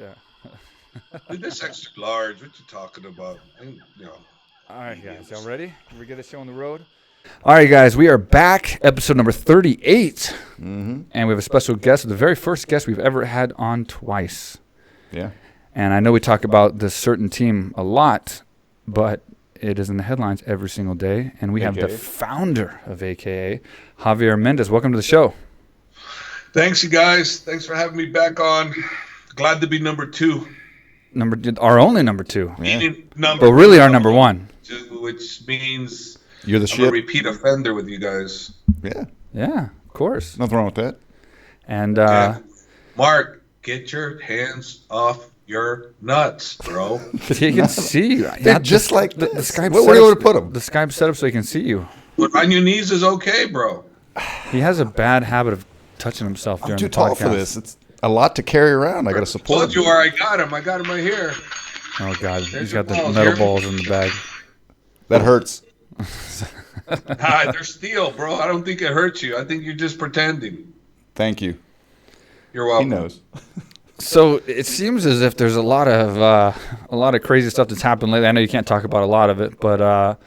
Yeah. Dude, this extra large. What you talking about? All right, guys. Y'all ready? We get a show on the road? All right, guys. We are back. Episode number 38. Mm-hmm. And we have a special guest. The very first guest we've ever had on twice. Yeah. And I know we talk about this certain team a lot, but it is in the headlines every single day. And we have the founder of AKA, Javier Mendez. Welcome to the show. Thanks, you guys. Thanks for having me back on. Glad to be number two. Our only number two. Yeah. But really our number one. Which means You're the I'm shit. a repeat offender with you guys. Yeah. Yeah, of course. Nothing wrong with that. And Mark, get your hands off your nuts, bro. he can see you. They're just like the this. Skype Where do you want to put them? The Skype set up so he can see you. But on your knees is okay, bro. He has a bad habit of touching himself during I'm too the podcast. tall for this. It's a lot to carry around. I got to support Told you him. where I got him. I got him right here. Oh, God. There's He's got the your balls, metal Jeremy. balls in the bag. That hurts. They're steel, bro. I don't think it hurts you. I think you're just pretending. Thank you. You're He welcome. knows. So it seems as if there's a lot of crazy stuff that's happened lately. I know you can't talk about a lot of it, but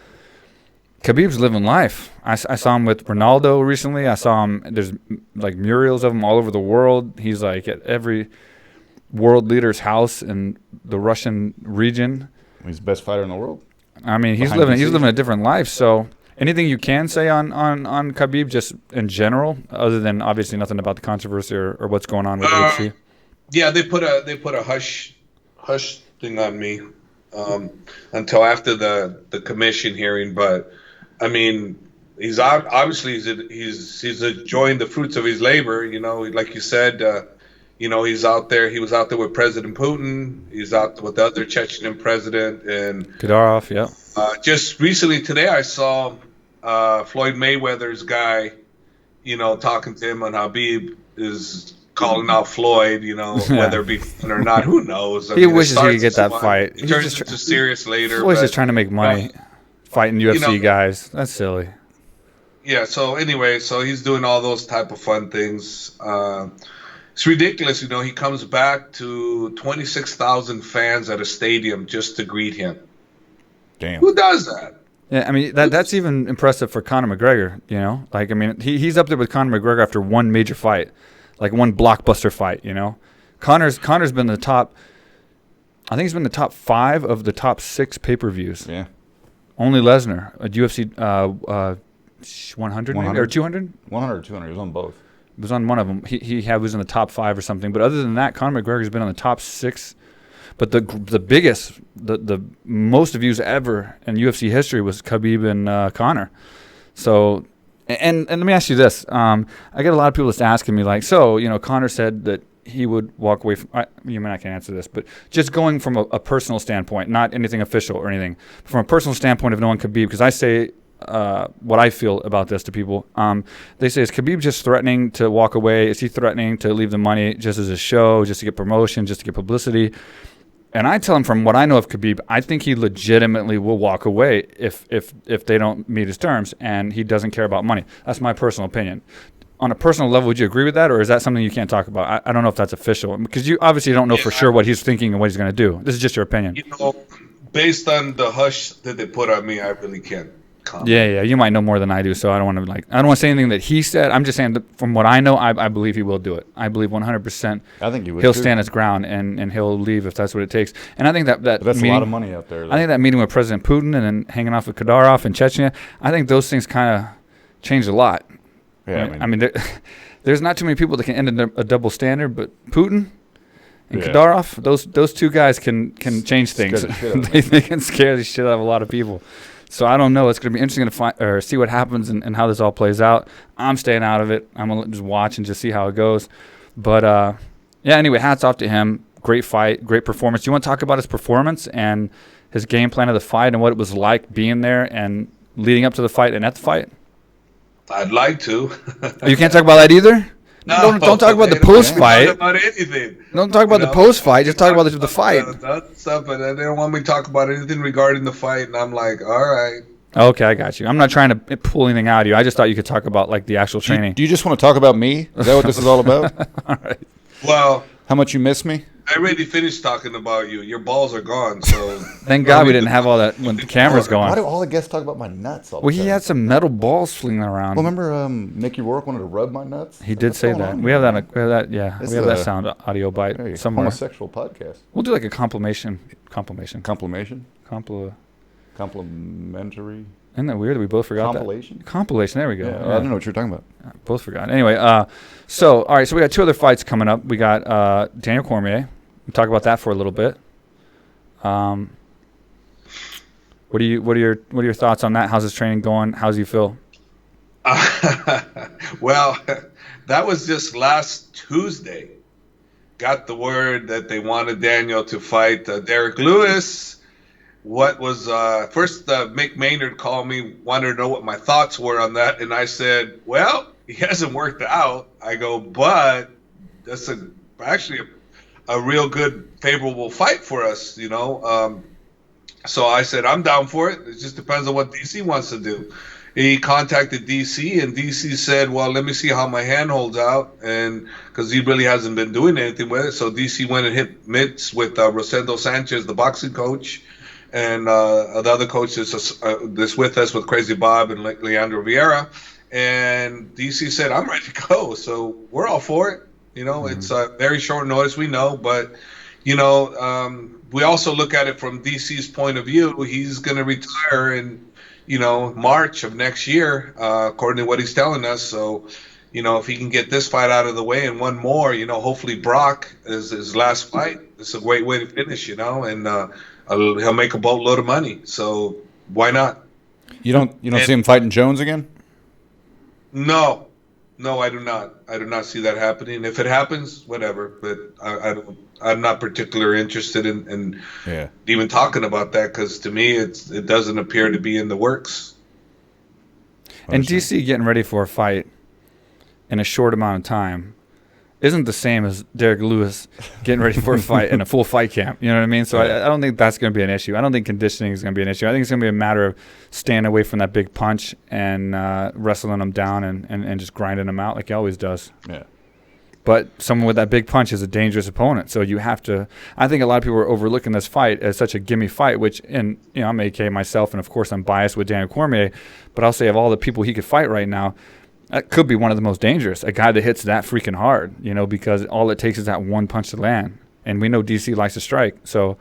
Khabib's living life. I saw him with Ronaldo recently. I saw him. There's like murals of him all over the world. He's like at every world leader's house in the Russian region. He's the best fighter in the world. I mean, he's Behind living a different life. So anything you can say on Khabib, just in general, other than obviously nothing about the controversy or what's going on with UFC? Yeah, they put a hush thing on me until after the commission hearing. But I mean, he's enjoying the fruits of his labor. You know, like you said, he's out there. He was out there with President Putin. He's out with the other Chechen president and Kadyrov, yeah. just recently today, I saw Floyd Mayweather's guy, talking to him on Khabib is calling out Floyd, whether it be fun or not, who knows? I He mean, wishes he could get that it fight. It turns into serious later. Floyd's but, just trying to make money fighting UFC guys. That's silly. Yeah, so anyway, he's doing all those type of fun things. It's ridiculous, he comes back to 26,000 fans at a stadium just to greet him. Damn. Who does that? Yeah, I mean, that's even impressive for Conor McGregor, Like, I mean, he's up there with Conor McGregor after one major fight, like one blockbuster fight, Conor's been the top, I think he's been the top 5 of the top 6 pay-per-views. Yeah. Only Lesnar, at UFC 100 maybe, or 200? 100 or 200. He was on both. It was on one of them. He was in the top 5 or something. But other than that, Conor McGregor's been on the top 6. But the biggest, the most views ever in UFC history was Khabib and Conor. So, and let me ask you this. I get a lot of people just asking me, like, so, Conor said that he would walk away from, you may not can answer this, but just going from a personal standpoint, not anything official or anything, from a personal standpoint of knowing Khabib, because I say what I feel about this to people. They say, is Khabib just threatening to walk away? Is he threatening to leave the money just as a show, just to get promotion, just to get publicity? And I tell him, from what I know of Khabib, I think he legitimately will walk away if they don't meet his terms and he doesn't care about money. That's my personal opinion. On a personal level, would you agree with that, or is that something you can't talk about? I don't know if that's official, because you obviously don't know for sure what he's thinking and what he's going to do. This is just your opinion. Based on the hush that they put on me, I really can't comment. Yeah, you might know more than I do, so I don't want to say anything that he said. I'm just saying that from what I know, I believe he will do it. I believe 100%. I think he would. He'll stand his ground and he'll leave if that's what it takes. And I think that But that's meeting, a lot of money out there. I think that meeting with President Putin and then hanging off with Kadyrov in Chechnya, I think those things kind of changed a lot. Yeah, I mean there's not too many people that can end a double standard, but Putin and Yeah. Kadyrov, those two guys can change things. Scare the shit out of they can scare the shit out of a lot of people. So I don't know. It's going to be interesting to see what happens and how this all plays out. I'm staying out of it. I'm going to just watch and just see how it goes. But, anyway, hats off to him. Great fight, great performance. Do you want to talk about his performance and his game plan of the fight and what it was like being there and leading up to the fight and at the fight? I'd like to. You can't talk about that either? No, don't talk about the post-fight. Don't talk about anything. Don't talk about the post-fight. Just talk about the fight. That stuff, but they don't want me to talk about anything regarding the fight, and I'm like, all right. Okay, I got you. I'm not trying to pull anything out of you. I just thought you could talk about like the actual training. Do you just want to talk about me? Is that what this is all about? All right. Well, How much you miss me? I already finished talking about you. Your balls are gone. So Thank God we didn't have all that when the camera's Why going. do all the guests talk about my nuts all the Well, he time? had some metal balls flinging around. Well, remember Mickey Rourke wanted to rub my nuts? He did What's say going that. on We have here? that. Yeah, This we have is that a- sound audio bite Hey, somewhere. homosexual podcast. We'll do like a complimation. Complimation? Compl. Complimentary? Isn't that weird that we both forgot Compilation? that? Compilation. There we go. Yeah, I don't know what you're talking about. Both forgot. Anyway, so all right, so we got 2 other fights coming up. We got Daniel Cormier. We'll talk about that for a little bit. What are your thoughts on that? How's his training going? How's he feel? Well, that was just last Tuesday. Got the word that they wanted Daniel to fight Derek Lewis. What was first? Mick Maynard called me, wanted to know what my thoughts were on that, and I said, "Well, he hasn't worked out." I go, "But that's actually a real good, favorable fight for us, you know." So I said, "I'm down for it. It just depends on what DC wants to do." He contacted DC, and DC said, "Well, let me see how my hand holds out," and because he really hasn't been doing anything with it. So DC went and hit mitts with Rosendo Sanchez, the boxing coach. And the other coach is with us with Crazy Bob and Leandro Vieira. And DC said, "I'm ready to go." So we're all for it. You know, It's very short notice, we know. But, you know, we also look at it from DC's point of view. He's going to retire in, you know, March of next year, according to what he's telling us. So, you know, if he can get this fight out of the way and one more, you know, hopefully Brock is his last fight. It's a great way to finish, you know, and he'll make a boatload of money. So why not? You don't see him fighting Jones again? No, I do not. I do not see that happening. If it happens, whatever. But I'm not particularly interested in even talking about that because to me it doesn't appear to be in the works. And DC getting ready for a fight in a short amount of time isn't the same as Derek Lewis getting ready for a fight in a full fight camp. You know what I mean? So I don't think that's going to be an issue. I don't think conditioning is going to be an issue. I think it's going to be a matter of staying away from that big punch and wrestling him down and just grinding him out like he always does. Yeah. But someone with that big punch is a dangerous opponent. So you have to – I think a lot of people are overlooking this fight as such a gimme fight, which – and you know, I'm AKA myself, and of course I'm biased with Daniel Cormier. But I'll say of all the people he could fight right now – that could be one of the most dangerous, a guy that hits that freaking hard, you know, because all it takes is that one punch to land. And we know DC likes to strike. So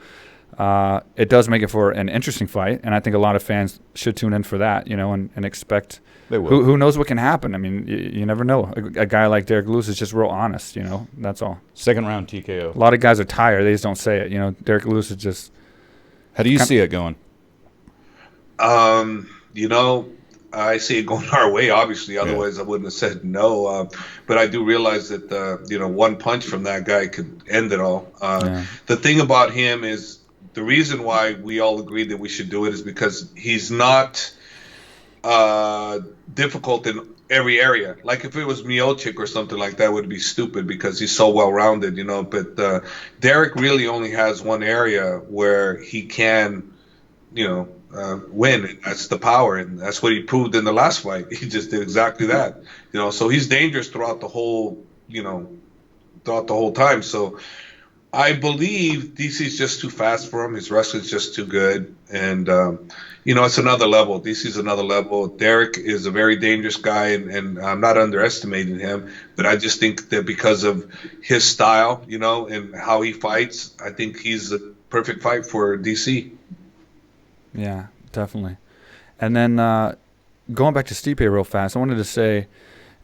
it does make it for an interesting fight. And I think a lot of fans should tune in for that, you know, and expect They will. who knows what can happen. I mean, you never know. A guy like Derek Lewis is just real honest, you know, that's all. Second round TKO. A lot of guys are tired. They just don't say it. You know, Derek Lewis is just. How do you see it going? You know, I see it going our way, obviously. Otherwise, I wouldn't have said no. But I do realize that, you know, one punch from that guy could end it all. The thing about him is the reason why we all agreed that we should do it is because he's not difficult in every area. Like if it was Miocic or something like that, it would be stupid because he's so well-rounded, you know. But Derek really only has one area where he can, you know, win. That's the power, and that's what he proved in the last fight. He just did exactly that, you know. So he's dangerous throughout the whole, you know, throughout the whole time. So I believe DC's just too fast for him. His wrestling's just too good, and you know, it's another level. DC's another level. Derek is a very dangerous guy, and I'm not underestimating him, but I just think that because of his style, you know, and how he fights, I think he's the perfect fight for DC. Yeah, definitely. And then going back to Stipe real fast, I wanted to say,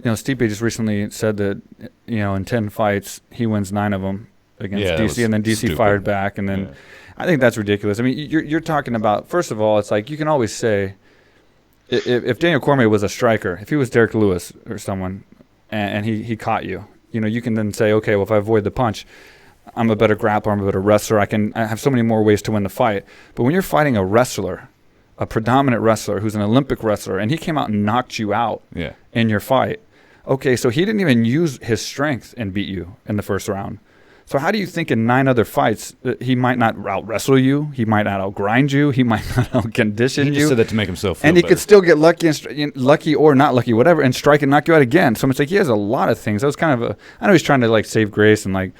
you know, Stipe just recently said that, you know, in 10 fights, he wins 9 of them against DC, and then DC stupid. fired back. And then I think that's ridiculous. I mean, you're talking about, first of all, it's like you can always say, if Daniel Cormier was a striker, if he was Derek Lewis or someone, and he caught you, you know, you can then say, okay, well, if I avoid the punch, I'm a better grappler, I'm a better wrestler, I have so many more ways to win the fight. But when you're fighting a wrestler, a predominant wrestler who's an Olympic wrestler, and he came out and knocked you out in your fight, okay, so he didn't even use his strength and beat you in the first round. So how do you think in 9 other fights he might not out-wrestle you, he might not out-grind you, he might not out-condition you? He just said that to make himself feel and he better. could still get lucky or not lucky, whatever, and strike and knock you out again. So it's like he has a lot of things. That was kind of I know he's trying to like save grace and like,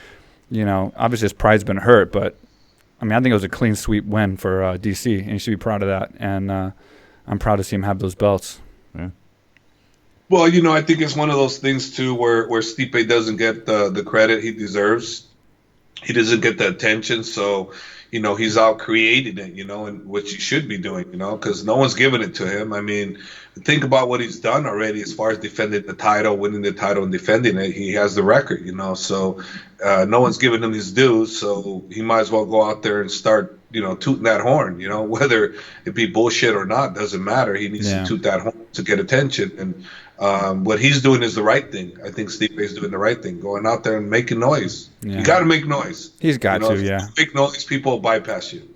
obviously his pride's been hurt, but I mean, I think it was a clean sweep win for DC, and he should be proud of that. And I'm proud to see him have those belts. Yeah. Well, I think it's one of those things too where Stipe doesn't get the credit he deserves. He doesn't get the attention, so he's out creating it, and which he should be doing, because no one's giving it to him. I mean, think about what he's done already as far as defending the title, winning the title, and defending it. He has the record, so no one's giving him his dues. So he might as well go out there and start, tooting that horn. Whether it be bullshit or not doesn't matter. He needs to toot that horn to get attention, and what he's doing is the right thing. I think Stipe is doing the right thing, going out there and making noise. You got to make noise. He's got to, If you make noise, people will bypass you.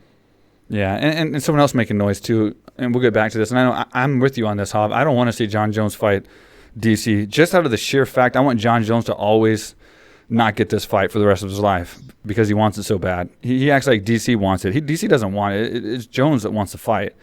Yeah, and someone else making noise too. And we'll get back to this. And I know I'm with you on this, Hob. I don't want to see Jon Jones fight DC just out of the sheer fact I want Jon Jones to always not get this fight for the rest of his life because he wants it so bad. He acts like DC wants it. DC doesn't want it. It's Jones that wants to fight.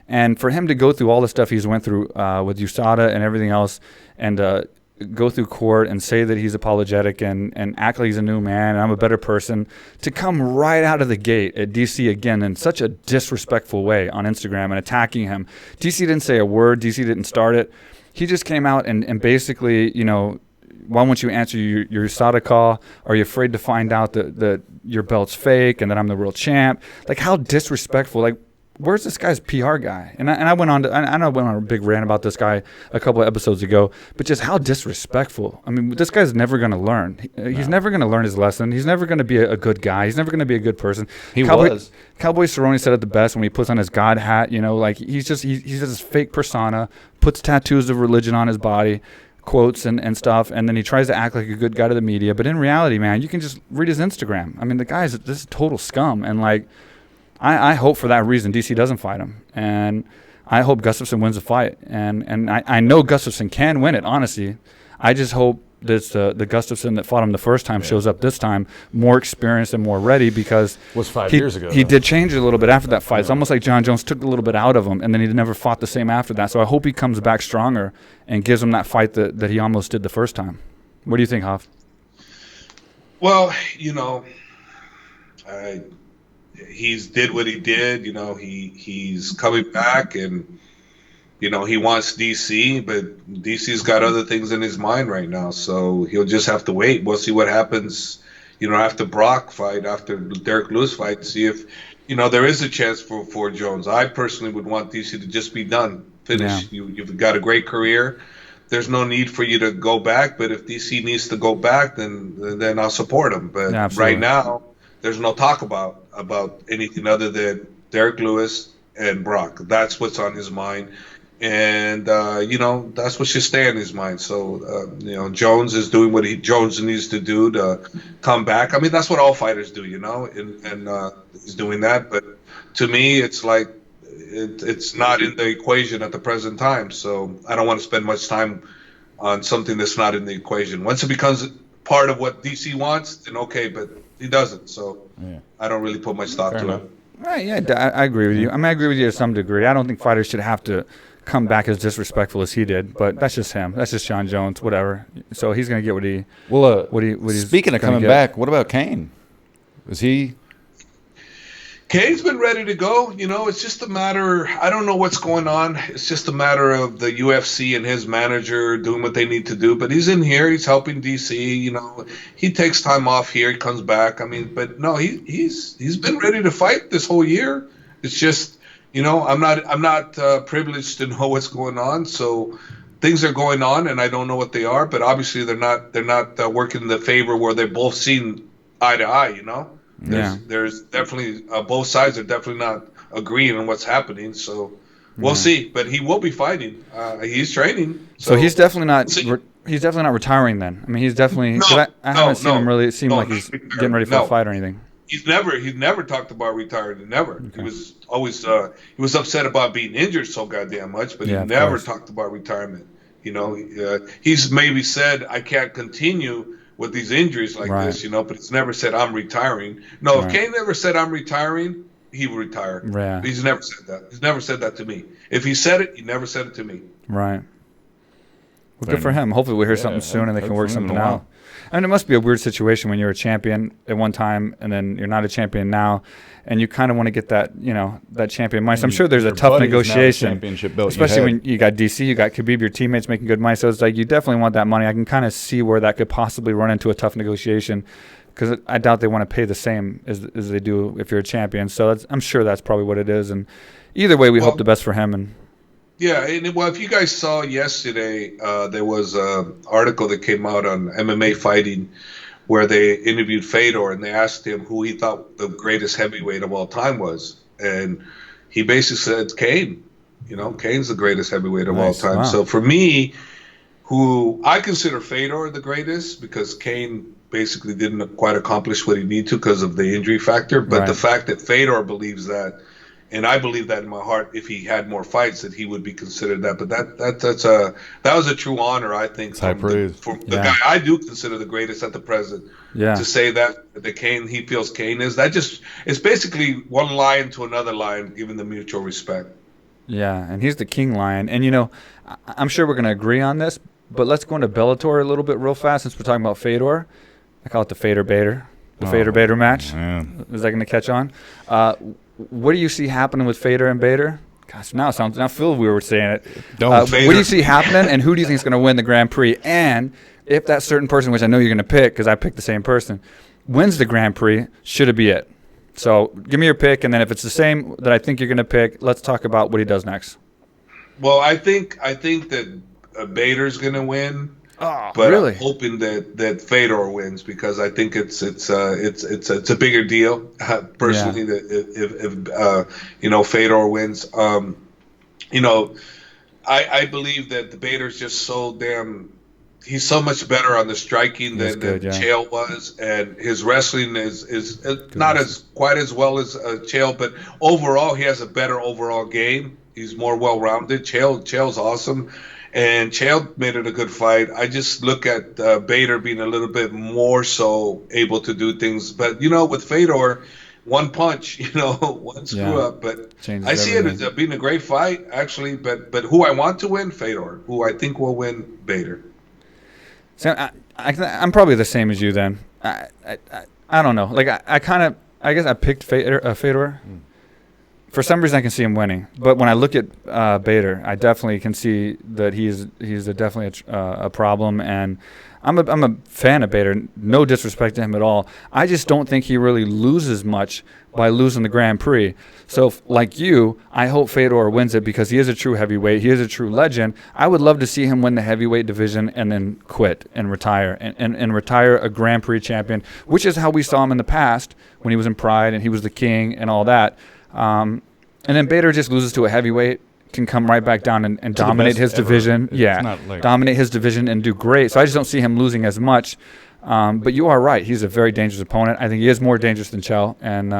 And for him to go through all the stuff he's went through with USADA and everything else, and go through court and say that he's apologetic and act like he's a new man and I'm a better person, to come right out of the gate at DC again in such a disrespectful way on Instagram and attacking him. DC didn't say a word. DC didn't start it. He just came out and basically, why won't you answer your USADA call? Are you afraid to find out that your belt's fake and that I'm the real champ? Like, how disrespectful. Like, where's this guy's PR guy? And I went on a big rant about this guy a couple of episodes ago, but just how disrespectful. I mean, this guy's never going to learn. He's never going to learn his lesson. He's never going to be a good guy. He's never going to be a good person. Cowboy Cerrone said it the best when he puts on his God hat. Like he's just this fake persona, puts tattoos of religion on his body, quotes and stuff, and then he tries to act like a good guy to the media. But in reality, man, you can just read his Instagram. I mean, the guy's this total scum, and like. I hope for that reason DC doesn't fight him, and I hope Gustafsson wins the fight, and I know Gustafsson can win it, honestly. I just hope that the Gustafsson that fought him the first time shows up this time more experienced and more ready, because was 5 years ago. He did change it a little bit after that fight. It's almost like Jon Jones took a little bit out of him, and then he never fought the same after that. So I hope he comes back stronger and gives him that fight that he almost did the first time. What do you think, Hoff? Well, he's did what he did. He's coming back, and he wants DC, but DC's got other things in his mind right now, so he'll just have to wait. We'll see what happens, after Brock fight, after Derek Lewis fight, see if there is a chance for Jones. I personally would want DC to just be done, finish. Yeah. You've got a great career. There's no need for you to go back, but if DC needs to go back, then I'll support him. But right now, there's no talk about anything other than Derek Lewis and Brock. That's what's on his mind. And, that's what should stay in his mind. So, Jones is doing what Jones needs to do to come back. I mean, that's what all fighters do, and he's doing that. But to me, it's like it's not in the equation at the present time. So I don't want to spend much time on something that's not in the equation. Once it becomes part of what DC wants, then okay, but he doesn't, so I don't really put much thought to it. Right, yeah, I agree with you. I mean, I agree with you to some degree. I don't think fighters should have to come back as disrespectful as he did, but that's just him. That's just Jon Jones, whatever. So he's going to get what he. Well, what he's speaking of coming back, what about Cain? Is he? Cain's been ready to go. It's just a matter. I don't know what's going on. It's just a matter of the UFC and his manager doing what they need to do. But he's in here. He's helping DC. He takes time off here. He comes back. I mean, but no, he's been ready to fight this whole year. It's just, I'm not privileged to know what's going on. So things are going on, and I don't know what they are. But obviously, they're not working in the favor where they're both seen eye to eye. There's definitely both sides are definitely not agreeing on what's happening. So we'll see. But he will be fighting. He's training. So he's definitely not. He's definitely not retiring then. I mean, he's definitely. I haven't seen him really. It seemed like he's getting ready for a fight or anything. He's never talked about retiring. Never. Okay. He was always he was upset about being injured so goddamn much, but he never talked about retirement. He's maybe said I can't continue with these injuries like this, but he's never said I'm retiring. No, if Cain never said I'm retiring, he would retire. Yeah. He's never said that. He's never said that to me. If he said it, he never said it to me. Right. Well, good for him. Hopefully we'll hear something soon and they can work something out. I mean, it must be a weird situation when you're a champion at one time and then you're not a champion now, and you kind of want to get that, that champion money. So I'm sure there's a tough negotiation, championship belt especially when you got DC, you got Khabib, your teammates making good money. So it's like you definitely want that money. I can kind of see where that could possibly run into a tough negotiation, because I doubt they want to pay the same as they do if you're a champion. So I'm sure that's probably what it is. And either way, we hope the best for him. And yeah, if you guys saw yesterday, there was an article that came out on MMA Fighting where they interviewed Fedor, and they asked him who he thought the greatest heavyweight of all time was. And he basically said Cain. Cain's the greatest heavyweight of all time. Wow. So for me, who I consider Fedor the greatest, because Cain basically didn't quite accomplish what he needed to because of the injury factor. But the fact that Fedor believes that, and I believe that in my heart, if he had more fights, that he would be considered that. But that was a true honor, I think, from the guy I do consider the greatest at the present. Yeah. To say that the Cain, he feels Cain is, it's basically one lion to another lion, given the mutual respect. Yeah, and he's the king lion. And I'm sure we're going to agree on this, but let's go into Bellator a little bit real fast since we're talking about Fedor. I call it the Fedor-Bader. The Fedor-Bader match. Man. Is that going to catch on? What do you see happening with Fedor and Bader? Gosh, now Phil, we were saying it. What do you see happening, and who do you think is going to win the Grand Prix? And if that certain person, which I know you're going to pick because I picked the same person, wins the Grand Prix, should it be it? So give me your pick, and then if it's the same that I think you're going to pick, let's talk about what he does next. Well, I think that Bader's going to win. Oh, but really? I'm hoping that Fedor wins, because I think it's a bigger deal. Personally, that if Fedor wins, I believe that the Bader's just so damn. He's so much better on the striking than Chael was, and his wrestling is not quite as well as Chael, but overall he has a better overall game. He's more well-rounded. Chael's awesome. And Chael made it a good fight. I just look at Bader being a little bit more so able to do things. But, with Fedor, one punch, one screw up. But I see it as being a great fight, actually. But who I want to win, Fedor. Who I think will win, Bader. So I'm probably the same as you then. I don't know. Like, I guess I picked Fedor. For some reason, I can see him winning. But when I look at Bader, I definitely can see that he's definitely a problem. And I'm a fan of Bader. No disrespect to him at all. I just don't think he really loses much by losing the Grand Prix. So, like you, I hope Fedor wins it because he is a true heavyweight. He is a true legend. I would love to see him win the heavyweight division and then quit and retire and retire a Grand Prix champion, which is how we saw him in the past when he was in Pride and he was the king and all that. And then Bader just loses to a heavyweight, can come right back down and dominate his division. Dominate his division and do great. So I just don't see him losing as much. But you are right. He's a very dangerous opponent. I think he is more dangerous than Chael. And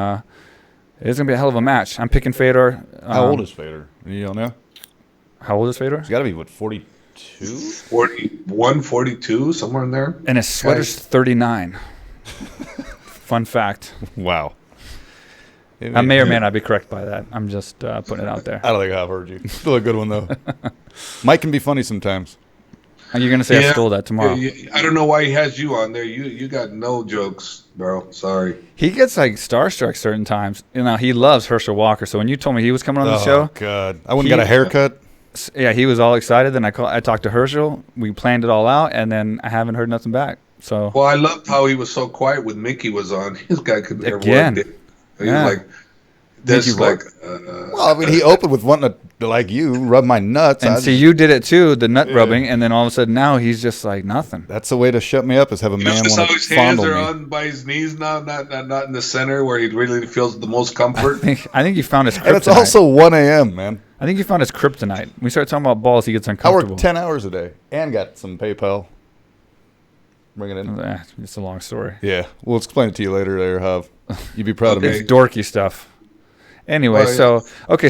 it is going to be a hell of a match. I'm picking Fedor. How old is Fedor? You don't know? How old is Fedor? He's got to be, 42? 41, 42, somewhere in there. And his sweater's 39. Fun fact. Wow. I may or may not be correct by that. I'm just putting it out there. I don't think I've heard you. Still a good one, though. Mike can be funny sometimes. And you're going to say I stole that tomorrow. I don't know why he has you on there. You got no jokes, bro. Sorry. He gets starstruck certain times. He loves Herschel Walker. So when you told me he was coming on the show. Oh, God. I wouldn't got a haircut. Yeah, he was all excited. Then I talked to Herschel. We planned it all out. And then I haven't heard nothing back. So. Well, I loved how he was so quiet when Mickey was on. This guy could never Again. work it. He was like, this well, I mean, he opened with wanting to, like you, rub my nuts. And see, you did it too, the nut rubbing, and then all of a sudden now he's just like nothing. That's the way to shut me up, is have a man want to fondle me. His hands are on by his knees now, not in the center where he really feels the most comfort. I think you found his kryptonite. And it's also 1 a.m., man. I think you found his kryptonite. When we start talking about balls, he gets uncomfortable. I work 10 hours a day and got some PayPal. Bring it in. It's a long story. Yeah, we'll explain it to you later there, Hav. You'd be proud of me. It's dorky stuff. Anyway, so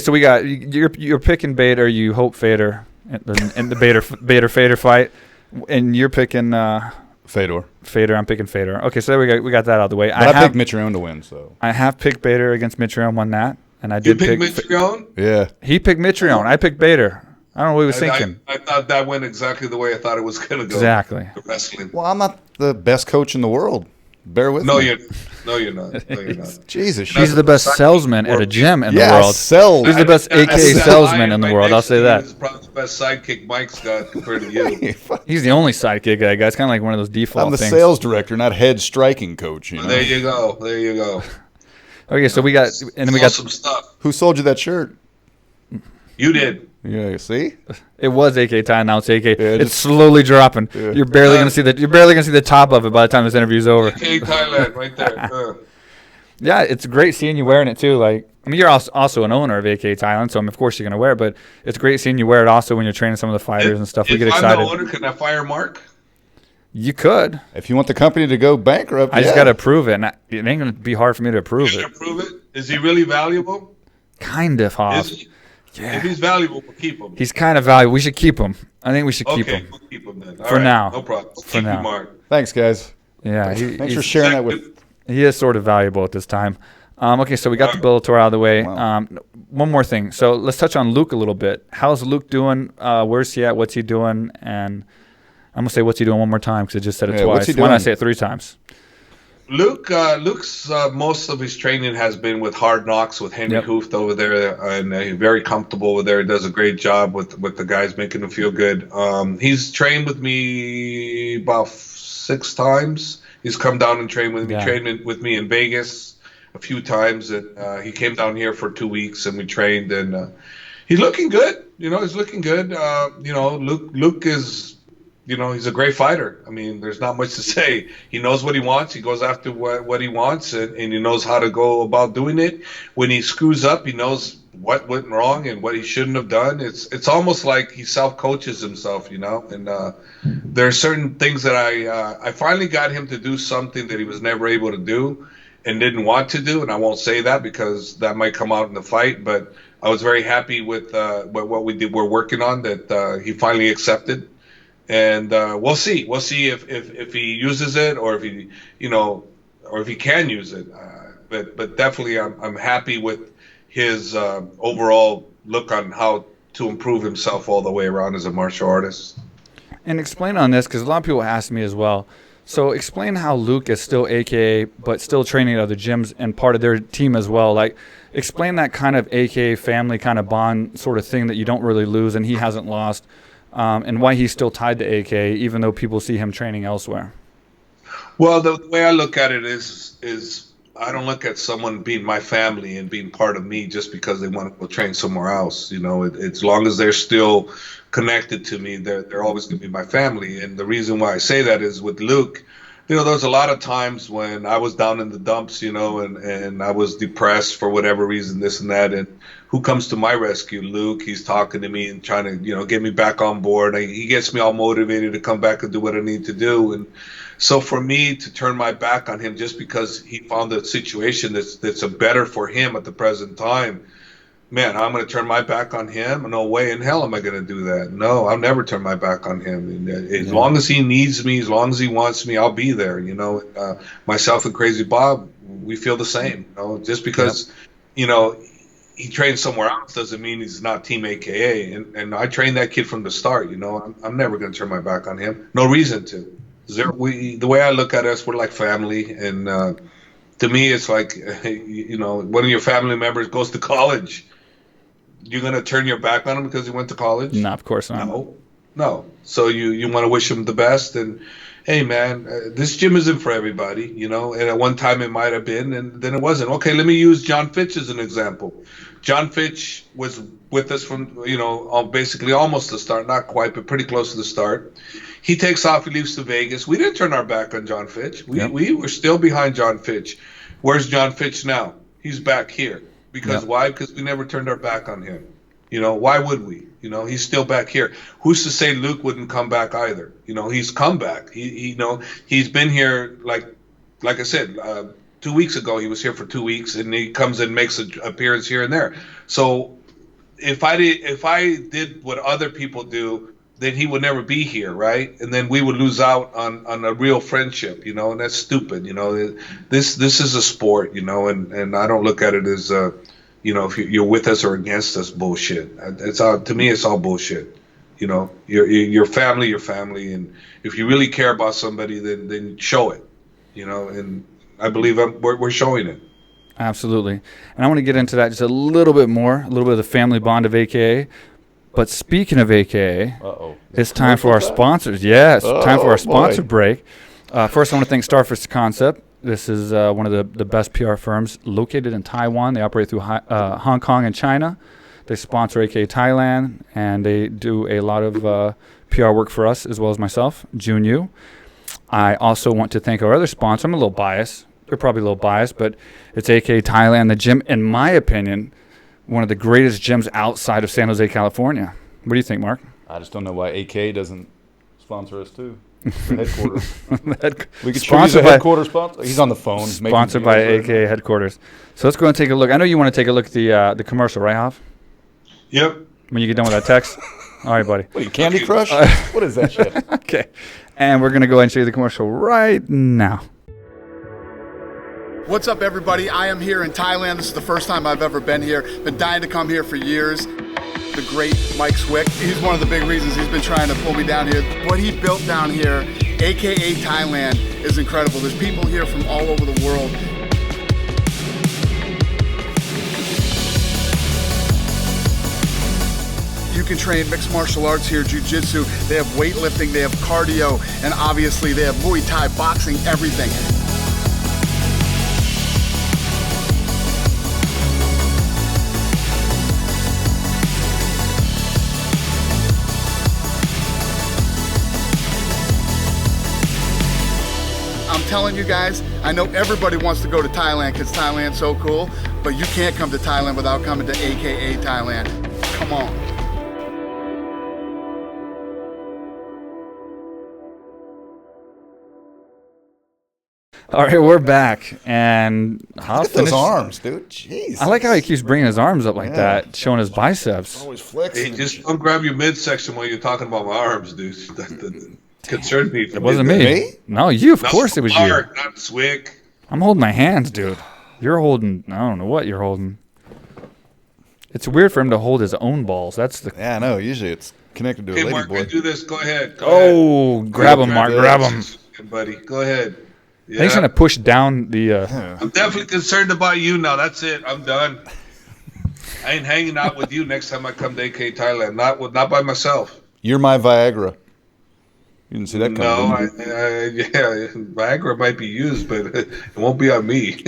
we got you're picking Bader. You hope Fedor in the Bader Fedor fight, and you're picking Fedor. I'm picking Fedor. Okay, so we got that out of the way. But I picked Mitrione to win. So I have picked Bader against Mitrione, won that, and I did pick Mitrione. Yeah, he picked Mitrione. I picked Bader. I don't know what he was thinking. I thought that went exactly the way I thought it was going to go. Exactly. The wrestling. Well, I'm not the best coach in the world. Bear with No, me. you're not. No, you're not. Jesus. He's the best salesman at a gym in the Yeah, world. sell. He's the best AKA salesman in the world. I'll say that. He's probably the best sidekick Mike's got compared to you. He's the only sidekick guy. It's kind of like one of those default I'm the things. sales director, not head striking coach. You know? There you go. There you go. Okay, so we got, and then we got some stuff. Who sold you that shirt? You did. Yeah, see? It was AKA Thailand. Now it's AKA. Yeah, It's slowly dropping. Yeah. You're barely gonna see the. You're barely gonna see the top of it by the time this interview's over. AKA Thailand, right there. Yeah, it's great seeing you wearing it too. Like, I mean, you're also an owner of AKA Thailand, so of course you're gonna wear it. But it's great seeing you wear it also when you're training some of the fighters and stuff. We get excited. If I'm the owner, can I fire Mark? You could. If you want the company to go bankrupt, I just gotta approve it, and it ain't gonna be hard for me to approve You it. can approve it. Is he really valuable? Kind of, Hoff. Is he? Yeah. If he's valuable, we'll keep him. He's kind of valuable. We should keep him. I think we should keep Okay, him. we'll keep him then. For now. No problem. For Keep now. you, Mark. Thanks, guys. Yeah, Thanks for he's, sharing that with. he is sort of valuable at this time. Okay, so we got the Bellator out of the way. Wow. One more thing. So let's touch on Luke a little bit. How's Luke doing? Where's he at? What's he doing? And I'm going to say what's he doing one more time because I just said it Yeah, what's twice. he Why not doing? say it 3 times? Luke's most of his training has been with Hard Knocks with Henry Yep. Hooft over there, and he's very comfortable over there. He does a great job with the guys, making them feel good. He's trained with me about 6 times. He's come down and trained with me. Yeah. Trained with me in Vegas a few times, and he came down here for 2 weeks, and we trained. And he's looking good. He's looking good. Luke is. He's a great fighter. I mean, there's not much to say. He knows what he wants. He goes after what he wants, and he knows how to go about doing it. When he screws up, he knows what went wrong and what he shouldn't have done. It's almost like he self-coaches himself, And there are certain things that I finally got him to do something that he was never able to do and didn't want to do. And I won't say that because that might come out in the fight. But I was very happy with what we're working on that he finally accepted. And we'll see. We'll see if he uses it or if he, or if he can use it. But definitely, I'm happy with his overall look on how to improve himself all the way around as a martial artist. And explain on this because a lot of people ask me as well. So explain how Luke is still AKA but still training at other gyms and part of their team as well. Like, explain that kind of AKA family kind of bond sort of thing that you don't really lose and he hasn't lost. And why he's still tied to AK, even though people see him training elsewhere. Well, the way I look at it is I don't look at someone being my family and being part of me just because they want to go train somewhere else. As long as they're still connected to me, they're always going to be my family. And the reason why I say that is with Luke, there's a lot of times when I was down in the dumps, and I was depressed for whatever reason, this and that. And who comes to my rescue? Luke. He's talking to me and trying to, get me back on board. He gets me all motivated to come back and do what I need to do. And so for me to turn my back on him just because he found a situation that's a better for him at the present time, man, I'm going to turn my back on him? No way in hell am I going to do that. No, I'll never turn my back on him. And as long as he needs me, as long as he wants me, I'll be there. Myself and Crazy Bob, we feel the same. Just because, he trains somewhere else doesn't mean he's not Team AKA. And I trained that kid from the start. I'm never going to turn my back on him. No reason to. The way I look at us, we're like family. And to me, it's like, one of your family members goes to college. You're going to turn your back on him because he went to college? No, of course not. No. So you want to wish him the best. And, hey, man, this gym isn't for everybody, And at one time it might have been, and then it wasn't. Okay, let me use John Fitch as an example. John Fitch was with us from, basically almost the start. Not quite, but pretty close to the start. He takes off. He leaves to Vegas. We didn't turn our back on John Fitch. We were still behind John Fitch. Where's John Fitch now? He's back here. Because why? Because we never turned our back on him. Why would we? He's still back here. Who's to say Luke wouldn't come back either? He's come back. He's been here like I said, 2 weeks ago. He was here for 2 weeks, and he comes and makes an appearance here and there. So if I did what other people do, then he would never be here, right? And then we would lose out on a real friendship, and that's stupid. This is a sport, and I don't look at it as if you're with us or against us bullshit. It's all, to me, it's all bullshit. Your family, and if you really care about somebody, then show it. And I believe we're showing it. Absolutely. And I want to get into that just a little bit of the family bond of AKA. But speaking of AKA, it's time for our sponsors. Yeah, it's time for our sponsor break. First, I want to thank Starfish Concept. This is one of the best PR firms located in Taiwan. They operate through Hong Kong and China. They sponsor AKA Thailand, and they do a lot of PR work for us, as well as myself, Jun Yu. I also want to thank our other sponsor. I'm a little biased. You're probably a little biased, but it's AKA Thailand, the gym, in my opinion, one of the greatest gyms outside of San Jose, California. What do you think, Mark? I just don't know why AK doesn't sponsor us too. Headquarters. We could choose a headquarters sponsor. He's on the phone. Sponsored by AKA Headquarters. So let's go and take a look. I know you want to take a look at the commercial, right, Hav? Yep. When you get done with that text? All right, buddy. What are you, Candy Crush? What is that shit? Okay. And we're going to go ahead and show you the commercial right now. What's up, everybody? I am here in Thailand. This is the first time I've ever been here. Been dying to come here for years. The great Mike Swick, he's one of the big reasons he's been trying to pull me down here. What he built down here, AKA Thailand, is incredible. There's people here from all over the world. You can train mixed martial arts here, jiu-jitsu. They have weightlifting, they have cardio, and obviously they have Muay Thai, boxing, everything. I'm telling you guys, I know everybody wants to go to Thailand because Thailand's so cool, but you can't come to Thailand without coming to AKA Thailand. Come on. All right, we're back, and Look at those arms, dude. Jeez. I like how he keeps bringing his arms up like that, showing his biceps. Always flexing. Hey, just don't grab your midsection while you're talking about my arms, dude. That concerned me. It wasn't me. No, you. Of course it was you. Not Swick. I'm holding my hands, dude. You're holding. I don't know what you're holding. It's weird for him to hold his own balls. That's the. Yeah, I know. Usually it's connected to a lady Mark, boy. do this. Go ahead. Grab him, Mark. Grab him. Buddy, go ahead. Yeah. He's trying to push down the. I'm definitely concerned about you now. That's it. I'm done. I ain't hanging out with you next time I come to AK Thailand. Not by myself. You're my Viagra. You didn't see that coming. No, yeah, Viagra might be used, but it won't be on me.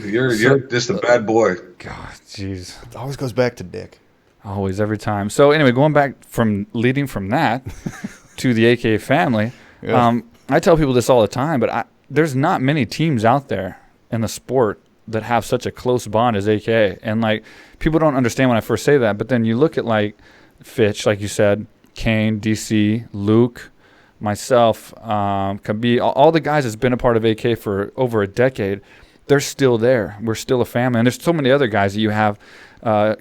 You're just a bad boy. God, jeez. It always goes back to dick. Always, every time. So anyway, going back leading from that to the AK family. Yeah. I tell people this all the time, but there's not many teams out there in the sport that have such a close bond as AK. And, like, people don't understand when I first say that, but then you look at, like, Fitch, like you said, Cain, DC, Luke, myself, Khabib, all the guys that's been a part of AK for over a decade, they're still there. We're still a family. And there's so many other guys that you have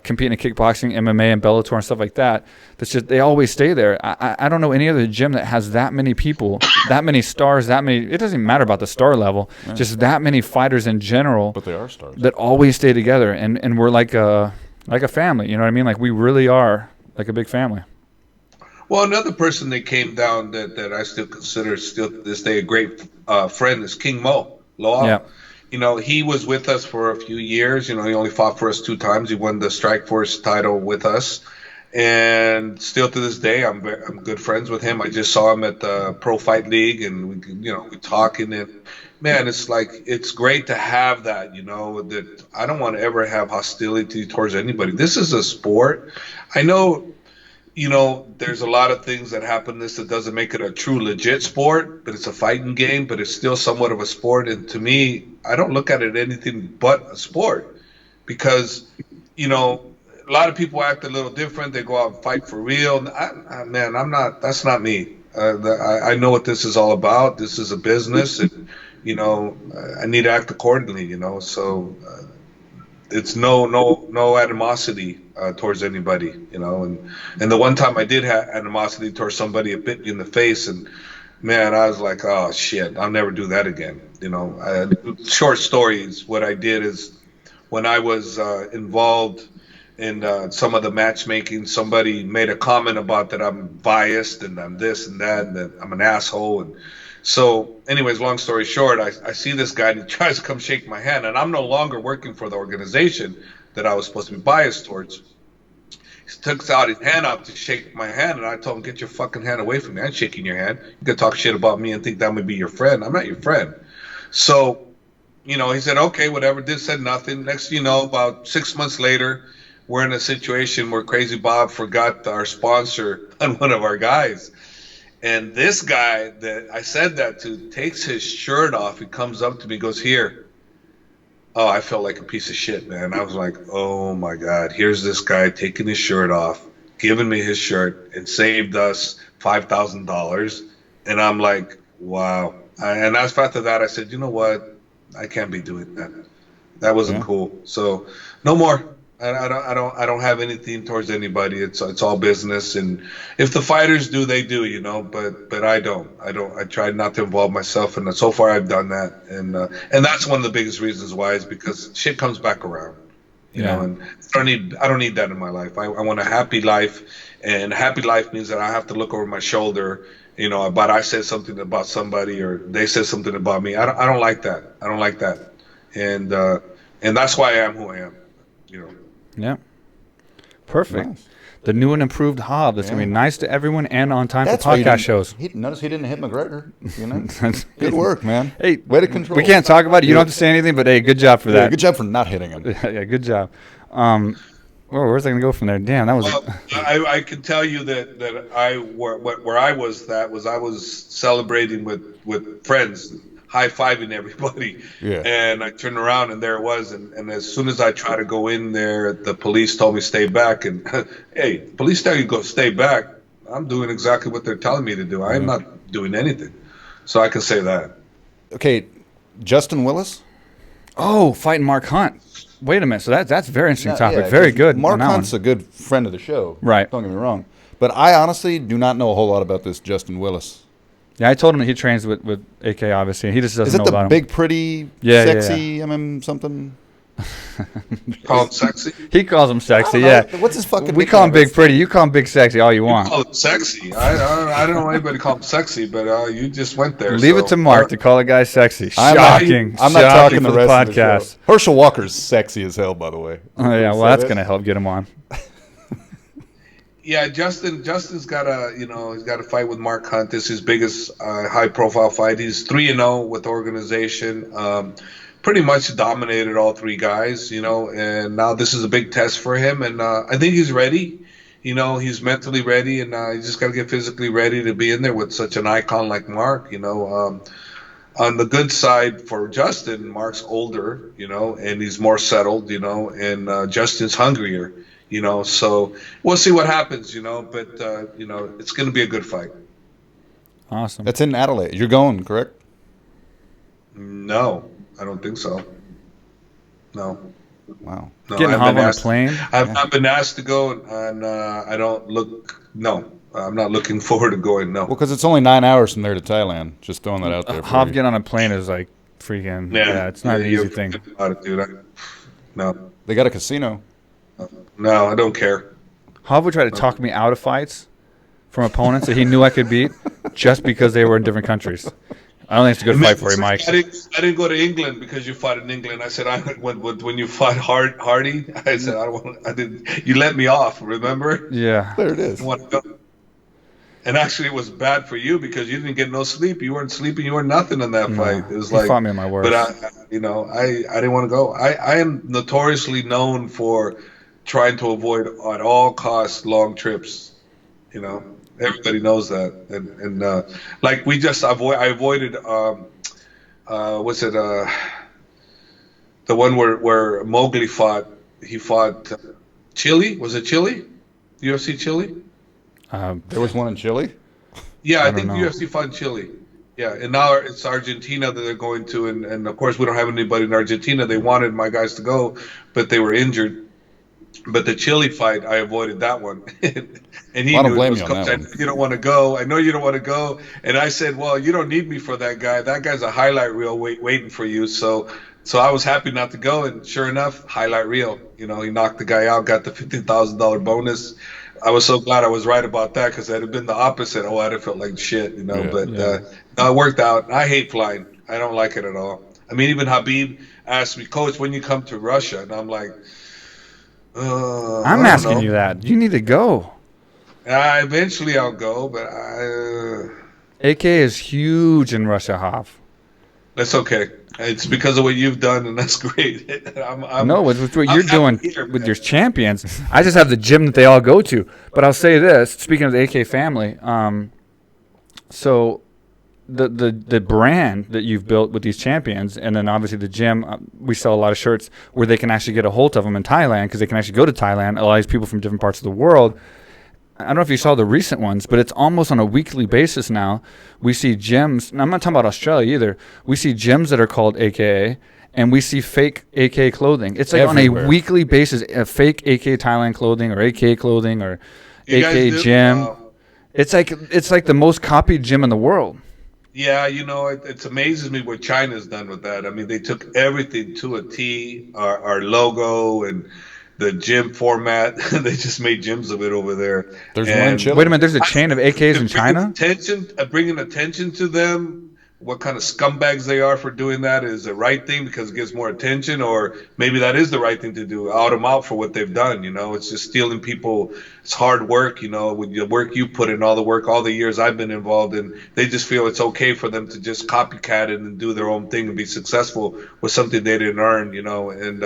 competing in kickboxing, MMA, and Bellator and stuff like that. That's just, they always stay there. I don't know any other gym that has that many people, that many stars, that many. It doesn't even matter about the star level, just that many fighters in general. But they are stars that always stay together, and we're like a family. You know what I mean? Like, we really are like a big family. Well, another person that came down that I still consider still to this day a great friend is King Mo Loa. Yeah. He was with us for a few years. He only fought for us 2 times. He won the Strikeforce title with us. And still to this day, I'm good friends with him. I just saw him at the Pro Fight League, and we talking. And man, it's great to have that. That I don't want to ever have hostility towards anybody. This is a sport. I know. There's a lot of things that happen in this that doesn't make it a true legit sport, but it's a fighting game, but it's still somewhat of a sport. And to me, I don't look at it anything but a sport because, a lot of people act a little different. They go out and fight for real. That's not me. I know what this is all about. This is a business, and, I need to act accordingly, so it's no animosity towards anybody, and the one time I did have animosity towards somebody, it bit me in the face, and man, I was like, oh shit, I'll never do that again. Short stories. What I did is when I was involved in some of the matchmaking, somebody made a comment about that I'm biased and I'm this and that and that I'm an asshole. And so, anyways, long story short, I see this guy and he tries to come shake my hand, and I'm no longer working for the organization that I was supposed to be biased towards. He took out his hand up to shake my hand, and I told him, "Get your fucking hand away from me. I'm shaking your hand. You can talk shit about me and think that I'm gonna be your friend. I'm not your friend." So, he said, "Okay, whatever." Said nothing. Next thing you know, about 6 months later, we're in a situation where Crazy Bob forgot our sponsor on one of our guys. And this guy that I said that to takes his shirt off. He comes up to me, goes, "Here." Oh, I felt like a piece of shit, man. I was like, oh my God, here's this guy taking his shirt off, giving me his shirt, and saved us $5,000. And I'm like, wow. And after that, I said, you know what? I can't be doing that. That wasn't cool. So no more. I don't have anything towards anybody. It's all business, and if the fighters do, they do, But I don't. I try not to involve myself, and so far I've done that, and that's one of the biggest reasons why is because shit comes back around, you know. And I don't need that in my life. I want a happy life, and happy life means that I have to look over my shoulder, But I said something about somebody, or they said something about me. I don't like that. I don't like that, and that's why I am who I am, Yeah. Perfect. Nice. The new and improved Hob. That's going to be nice to everyone and on time for podcast shows. Notice he didn't hit McGregor. Good work, man. Hey, way to control. We can't talk about it. You don't have to say anything, but hey, good job for that. Good job for not hitting him. Yeah, good job. Where's I going to go from there? Damn, that was. I can tell you that where I was I was celebrating with friends, high-fiving everybody. Yeah. And I turned around and there it was. And as soon as I tried to go in there, the police told me stay back. And hey, police tell you go stay back. I'm doing exactly what they're telling me to do. I'm not doing anything. So I can say that. Okay, Justin Willis? Oh, fighting Mark Hunt. Wait a minute. So that's a very interesting topic. Yeah, very good. Mark Hunt's a good friend of the show. Right. Don't get me wrong. But I honestly do not know a whole lot about this Justin Willis. Yeah, I told him that he trains with AKA, obviously. He just doesn't know about him. Is it the big, pretty, sexy, something? Call him sexy? He calls him sexy, yeah. What's his fucking We call him big, pretty. You call him big, sexy all you want. Call him sexy. I don't know anybody call him sexy, but you just went there. Leave it to Mark to call a guy sexy. I'm not talking the rest of the podcast. Herschel Walker's sexy as hell, by the way. Oh, yeah, well, that's going to help get him on. Yeah, Justin's got he's got a fight with Mark Hunt. This is his biggest high-profile fight. He's 3-0 with the organization. Pretty much dominated all three guys, and now this is a big test for him. And I think he's ready. He's mentally ready, and he's just got to get physically ready to be in there with such an icon like Mark. On the good side for Justin, Mark's older, and he's more settled, and Justin's hungrier. So we'll see what happens, but, it's going to be a good fight. Awesome. That's in Adelaide. You're going, correct? No, I don't think so. No. Wow. No, getting on a plane? I've not been asked to go, and I don't look, no. I'm not looking forward to going, no. Well, because it's only 9 hours from there to Thailand. Just throwing that out there. Hob getting on a plane is like freaking, it's not an easy thing. No. They got a casino. No, I don't care. Hob would try to talk me out of fights from opponents that he knew I could beat just because they were in different countries. I don't think it's a good fight for you, Mike. I didn't go to England because you fought in England. I said when you fought Hardy, I said I didn't. You let me off. Remember? Yeah. There it is. And actually, it was bad for you because you didn't get no sleep. You weren't sleeping. You were nothing in that fight. It was he fought me in my worst. But I didn't want to go. I am notoriously known for trying to avoid at all costs long trips. Everybody knows that, and like I avoided what's it the one where Mowgli fought. He fought Chile. Was it Chile? UFC Chile? There was one in Chile. Yeah, I think UFC fought in Chile. Yeah, and now it's Argentina that they're going to, and of course we don't have anybody in Argentina. They wanted my guys to go, but they were injured. But the Chile fight, I avoided that one. And he I don't knew blame it was you on that I know you don't want to go. I know you don't want to go. And I said, well, you don't need me for that guy. That guy's a highlight reel waiting for you. So I was happy not to go. And sure enough, highlight reel. You know, he knocked the guy out, got the $50,000 bonus. I was so glad I was right about that, because had it been the opposite, I'd have felt like shit, you know. No, it worked out. I hate flying. I don't like it at all. I mean, even Khabib asked me, Coach, when you come to Russia? And I'm like, I'm asking you that. You need to go. Eventually I'll go, but AK is huge in Russia, Hoff. That's okay. It's because of what you've done, and that's great. No, with what you're doing with your champions. I just have the gym that they all go to. But I'll say this, speaking of the AK family, so the brand that you've built with these champions, and then obviously the gym, we sell a lot of shirts where they can actually get a hold of them in Thailand, because they can actually go to Thailand. A lot of these people from different parts of the world. I don't know if you saw the recent ones, but it's almost on a weekly basis now. We see gyms, and I'm not talking about Australia either. We see gyms that are called AKA, and we see fake AK clothing. It's like everywhere. On a weekly basis, fake AK Thailand clothing or AK clothing or AK gym. It's like the most copied gym in the world. Yeah, you know, it amazes me what China's done with that. I mean, they took everything to a T, our logo and the gym format. They just made gyms of it over there. There's one in Chile. Wait a minute, there's a chain of AKs in China? Bringing attention to them, what kind of scumbags they are for doing that, is the right thing because it gets more attention, or maybe that is the right thing to do, out them out for what they've done. You know, it's just stealing people. It's hard work, you know, with the work you put in, all the work, all the years I've been involved in. They just feel it's okay for them to just copycat it and do their own thing and be successful with something they didn't earn, you know. And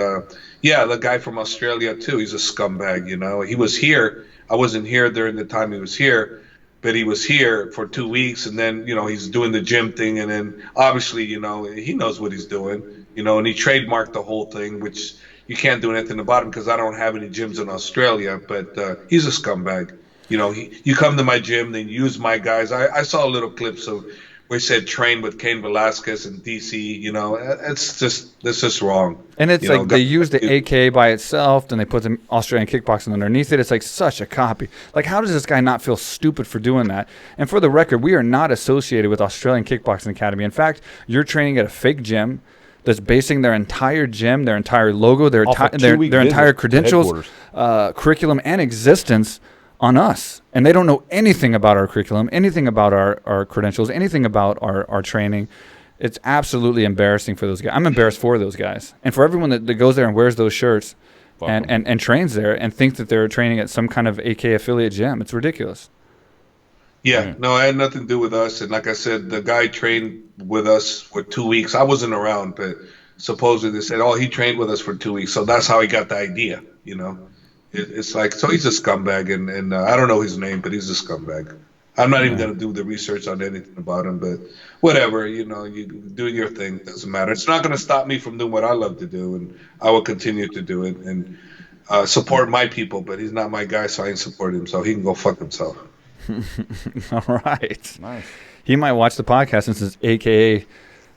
yeah, the guy from Australia too, he's a scumbag, you know. He was here. I wasn't here during the time he was here, but he was here for 2 weeks, and then, you know, he's doing the gym thing, and then obviously, you know, he knows what he's doing, you know, and he trademarked the whole thing, which you can't do anything about him because I don't have any gyms in Australia, but he's a scumbag. You know, you come to my gym, then use my guys. I saw little clips of where he said train with Cain Velasquez in DC, you know, it's just wrong. And it's like they use the AK by itself, then they put the Australian kickboxing underneath it. It's like such a copy. Like, how does this guy not feel stupid for doing that? And for the record, we are not associated with Australian Kickboxing Academy. In fact, you're training at a fake gym that's basing their entire gym, their entire logo, their entire credentials, curriculum, and existence on us. And they don't know anything about our curriculum, anything about our credentials, anything about our training. It's absolutely embarrassing for those guys. I'm embarrassed for those guys. And for everyone that goes there and wears those shirts and trains there and think that they're training at some kind of AK affiliate gym. It's ridiculous. Yeah, no, it had nothing to do with us. And like I said, the guy trained with us for 2 weeks. I wasn't around, but supposedly they said, oh, he trained with us for 2 weeks. So that's how he got the idea, you know. It's like, so he's a scumbag, and I don't know his name, but he's a scumbag. I'm not even going to do the research on anything about him, but whatever, you know, you do your thing. Doesn't matter. It's not going to stop me from doing what I love to do, and I will continue to do it and support my people, but he's not my guy, so I ain't support him, so he can go fuck himself. All right. Nice. He might watch the podcast since it's AKA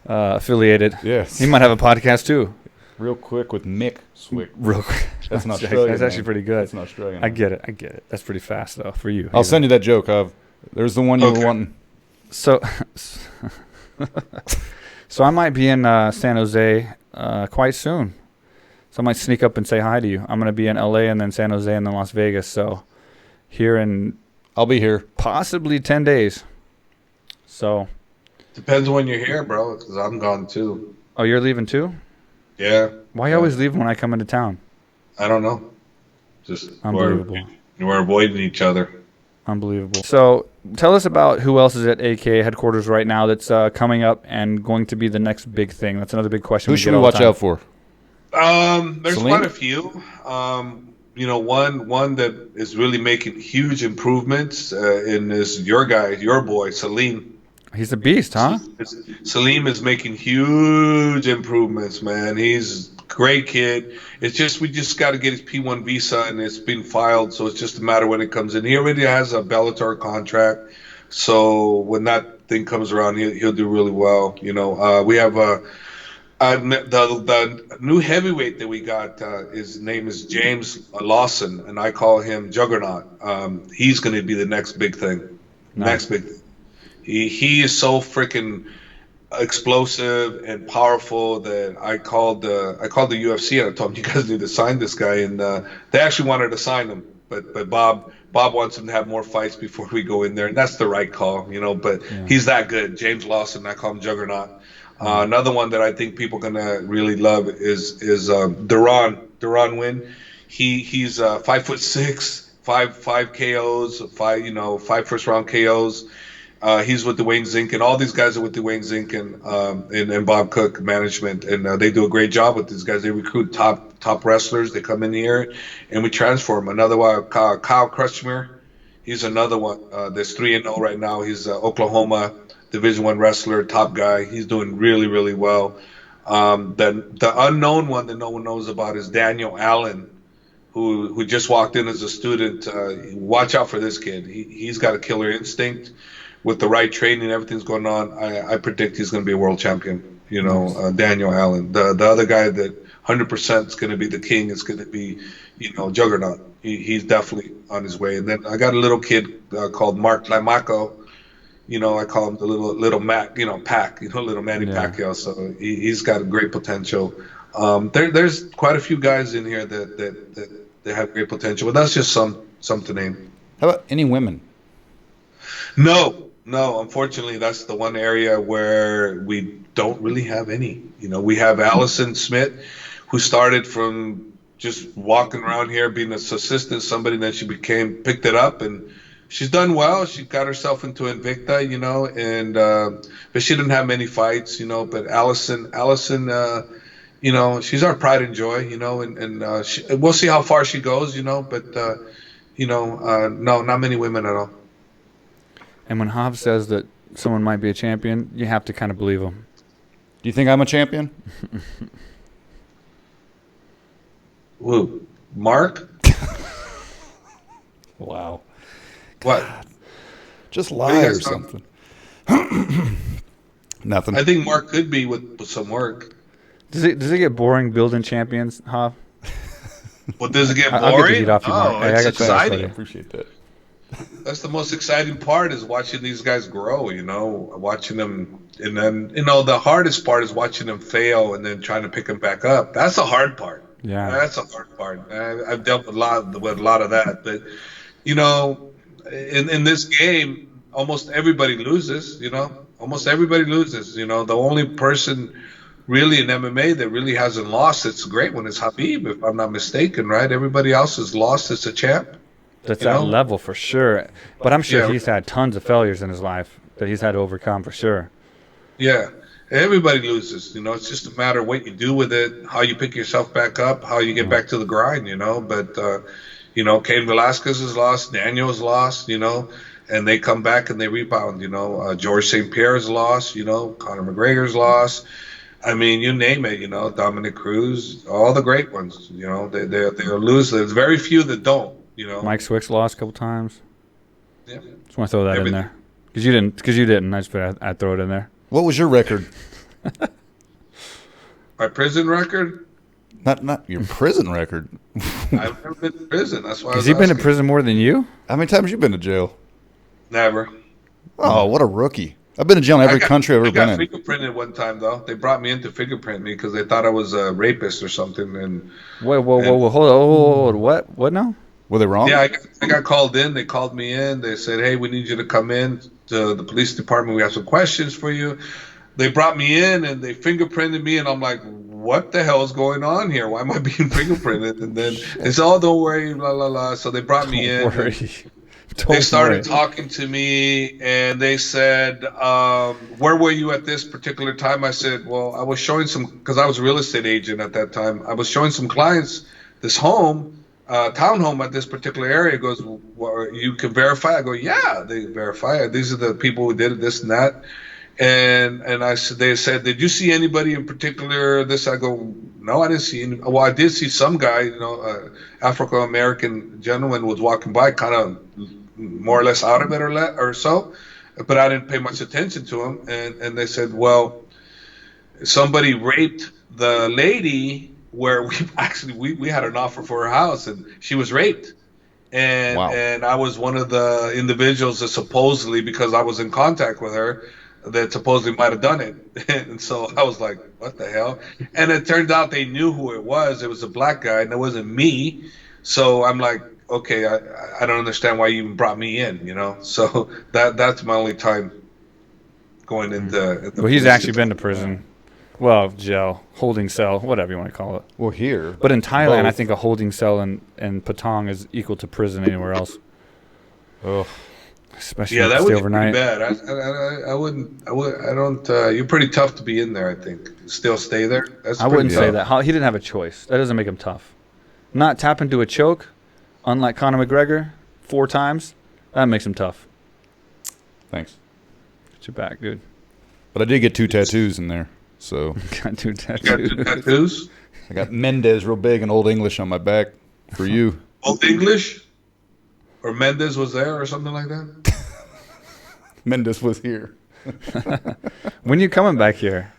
affiliated. Yes. He might have a podcast too. Real quick with Mike Swick. Real quick. That's not Australian. That's actually pretty good. That's not Australian. I get it. That's pretty fast though for you. I'll send you that joke, Hav. There's the one you were wanting. So I might be in San Jose quite soon. So I might sneak up and say hi to you. I'm going to be in LA and then San Jose and then Las Vegas. So here in I'll be here. Possibly 10 days. So depends when you're here, bro, because I'm gone too. Oh, you're leaving too? Yeah. Why you always leave when I come into town? I don't know. Just unbelievable. We're avoiding each other. Unbelievable. So tell us about who else is at AKA headquarters right now that's coming up and going to be the next big thing. That's another big question. Who should we watch out for? There's quite a few. You know, one that is really making huge improvements is your boy, Salim. He's a beast, huh? Salim is making huge improvements, man. He's a great kid. It's just we just got to get his P1 visa, and it's been filed, so it's just a matter when it comes in. He already has a Bellator contract, so when that thing comes around, he'll do really well. You know, we have The new heavyweight that we got, his name is James Lawson, and I call him Juggernaut. He's going to be the next big thing. Nice. Next big thing. He is so freaking explosive and powerful that I called the UFC and I told them, you guys need to sign this guy, and they actually wanted to sign him, but Bob wants him to have more fights before we go in there, and that's the right call, you know. But he's that good, James Lawson. I call him Juggernaut. Another one that I think people are gonna really love is Duran Win. He's 5'6", five KOs, five first round KOs. He's with Dwayne Zink, and all these guys are with Dwayne Zink and Bob Cook management, and they do a great job with these guys. They recruit top wrestlers. They come in here, and we transform. Another one, Kyle Crutchmer. He's another one. There's 3-0 right now. He's Oklahoma Division I wrestler, top guy. He's doing really, really well. The unknown one that no one knows about is Daniel Allen, who just walked in as a student. Watch out for this kid. He's got a killer instinct. With the right training, everything's going on. I predict he's going to be a world champion. You know, Daniel Allen. The other guy that 100% is going to be the king is going to be, Juggernaut. He's definitely on his way. And then I got a little kid called Mark Lamaco. I call him the little Mac, Pac, little Manny Pacquiao. So he's got a great potential. There's quite a few guys in here that have great potential, but that's just some to name. How about any women? No, unfortunately, that's the one area where we don't really have any. We have Allison Smith, who started from just walking around here being an assistant, somebody that she picked it up, and she's done well. She got herself into Invicta, and but she didn't have many fights, But Allison, she's our pride and joy, and we'll see how far she goes, But no, not many women at all. And when Hav says that someone might be a champion, you have to kind of believe him. Do you think I'm a champion? Who? Mark? Wow. What? God. Just lie or something. Nothing. I think Mark could be with some work. Does it get boring building champions, Hav? Well, does it get boring? I'll get the heat off you, Mark. It's exciting. I appreciate that. That's the most exciting part, is watching these guys grow, watching them. And then, the hardest part is watching them fail and then trying to pick them back up. That's the hard part. Yeah. That's the hard part. I've dealt with a lot of that. But, in this game, almost everybody loses, Almost everybody loses, The only person really in MMA that really hasn't lost, it's a great one, is Khabib, if I'm not mistaken, right? Everybody else has lost as a champ. That's that level for sure. But I'm sure he's had tons of failures in his life that he's had to overcome for sure. Yeah. Everybody loses. It's just a matter of what you do with it, how you pick yourself back up, how you get back to the grind, But, Cain Velasquez has lost, Daniel has lost, and they come back and they rebound, George St. Pierre has lost, Conor McGregor's lost. I mean, you name it, Dominic Cruz, all the great ones, they'll lose. There's very few that don't. Mike Swick's lost a couple times. Yeah. Just want to throw that in there. Because you didn't. I just figured I'd throw it in there. What was your record? My prison record? Not your prison record. I've never been to prison. That's why. Has he been to prison more than you? How many times have you been to jail? Never. Oh, what a rookie. I've been to jail in every country I've ever been in. I got fingerprinted one time, though. They brought me in to fingerprint me because they thought I was a rapist or something. And whoa, hold on. What now? Were they wrong? Yeah, I got called in. They called me in. They said, hey, we need you to come in to the police department. We have some questions for you. They brought me in, and they fingerprinted me, and I'm like, what the hell is going on here? Why am I being fingerprinted? And then they said, oh, don't worry, blah, blah, blah. So they brought me in. They started talking to me, and they said, where were you at this particular time? I said, well, I was showing because I was a real estate agent at that time. I was showing some clients this home, townhome at this particular area. He goes, well, you can verify? I go, yeah, they verify. These are the people who did it, this and that. And they said, did you see anybody in particular? This, I go, no, I didn't see any. Well, I did see some guy, African American gentleman was walking by, kind of more or less out of it or so, but I didn't pay much attention to him. And they said, well, somebody raped the lady where we had an offer for her house, and she was raped. And and I was one of the individuals that supposedly, because I was in contact with her, that supposedly might have done it. And so I was like, what the hell? And it turned out they knew who it was. It was a black guy, and it wasn't me. So I'm like, okay, I don't understand why you even brought me in, you know? So that's my only time going into well, he's actually been to prison. Well, jail, holding cell, whatever you want to call it. Well, here. But in Thailand, I think a holding cell in Patong is equal to prison anywhere else. Oh. Especially that would be overnight. pretty bad. I wouldn't. You're pretty tough to be in there, I think. Still stay there? I wouldn't say that. He didn't have a choice. That doesn't make him tough. Not tap into a choke, unlike Conor McGregor, 4 times, that makes him tough. Thanks. Get your back, dude. But I did get 2 tattoos in there, so. Got 2 tattoos. You got 2 tattoos? I got Mendez real big in Old English on my back for you. Old English? Or Mendez was there or something like that? Mendez was here. When you coming back here?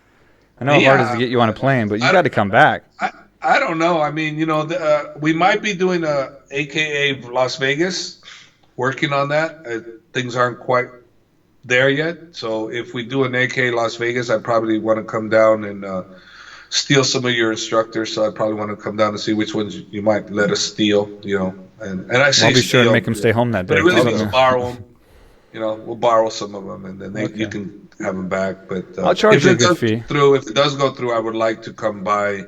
I know how hard it is to get you on a plane, but you got to come back. I don't know. I mean, you know, we might be doing a AKA Las Vegas, working on that. Things aren't quite there yet. So if we do an AKA Las Vegas, I probably want to come down and steal some of your instructors. So I probably want to come down and see which ones you might let us steal, you know. And I say I'll be steal, sure to make them stay home that day. But really, we'll borrow them. You know, we'll borrow some of them, and then you can have them back. But I'll charge you a good fee. If it does go through, I would like to come by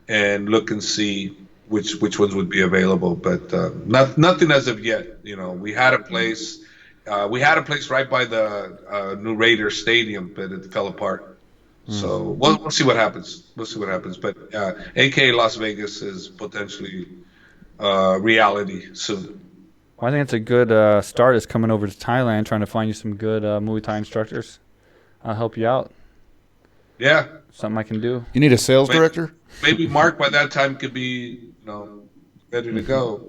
and look and see which ones would be available. But nothing as of yet. You know, we had a place. We had a place right by the new Raiders Stadium, but it fell apart. So we'll see what happens. But AKA Las Vegas is potentially reality soon. Well, I think it's a good start is coming over to Thailand, trying to find you some good Muay Thai instructors. I'll help you out. Yeah. Something I can do. You need a sales director? Maybe Mark by that time could be, ready to go.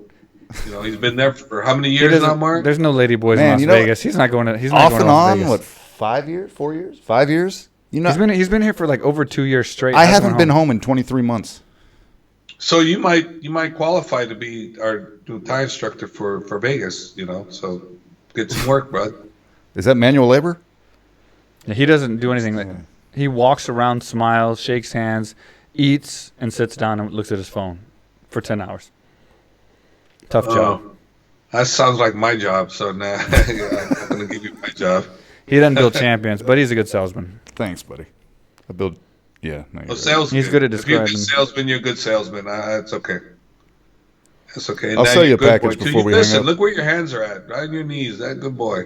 You know, he's been there for how many years now, Mark? There's no lady boys in Las Vegas. He's not going to. He's not off going and to Las on. Vegas. What? 5 years? 4 years? 5 years? You know, he's been here for like over 2 years straight. I haven't been home in 23 months. So you might qualify to be our new Thai instructor for Vegas. You know, so get some work, bud. Is that manual labor? Yeah, he doesn't do anything. He walks around, smiles, shakes hands, eats, and sits down and looks at his phone for 10 hours. Tough job. That sounds like my job, so nah, I'm not going to give you my job. He doesn't build champions, but he's a good salesman. Thanks, buddy. I build, yeah. No, salesman. He's good at describing. If you're a good salesman, you're a good salesman. That's okay. That's okay. I'll sell you a package before we hang up. Look where your hands are at. Right on your knees. That good boy.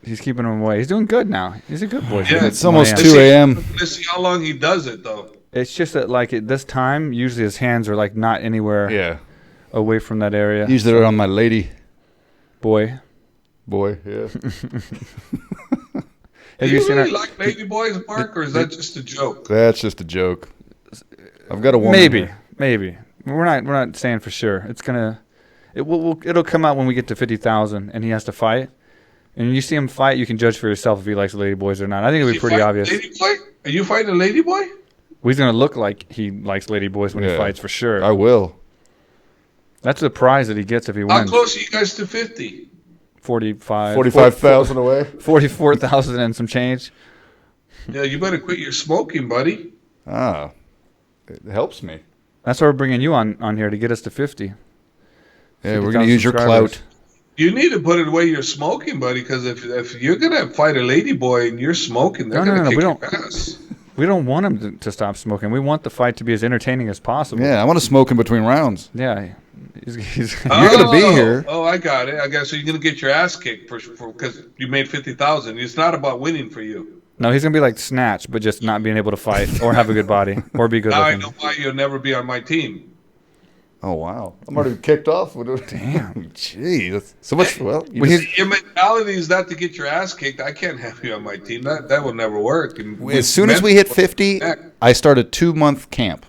He's keeping him away. He's doing good now. He's a good boy. Yeah, it's almost 2 a.m. Let's see how long he does it, though. It's just that, like, at this time, usually his hands are, like, not anywhere away from that area. Usually they're on my lady. Boy, yeah. Do you really like lady boys, Mark, or is that just a joke? That's just a joke. I've got a woman. Maybe. We're not saying for sure. It'll come out when we get to 50,000 and he has to fight. And when you see him fight, you can judge for yourself if he likes lady boys or not. I think it'll be pretty obvious. Lady boy? Are you fighting a lady boy? Well, he's going to look like he likes lady boys when he fights for sure. I will. That's the prize that he gets if he wins. How close are you guys to 50? 45,000 away. 44,000 and some change. Yeah, you better quit your smoking, buddy. It helps me. That's why we're bringing you on here to get us to 50. Yeah, we're going to use your clout. You need to put away your smoking, buddy, because if you're going to fight a lady boy and you're smoking, they're going to kick your ass. We don't want him to stop smoking. We want the fight to be as entertaining as possible. Yeah, I want to smoke in between rounds. Yeah. You're going to be here. Oh, I got it. So you're going to get your ass kicked because you made 50,000. It's not about winning for you. No, he's going to be like Snatch, but just not being able to fight or have a good body or be good looking. Now I know why you'll never be on my team. Oh, wow. I'm already kicked off. Damn. Gee, that's so much. Well, your mentality is not to get your ass kicked. I can't have you on my team. That will never work. As soon as we hit 50, I start a 2-month camp.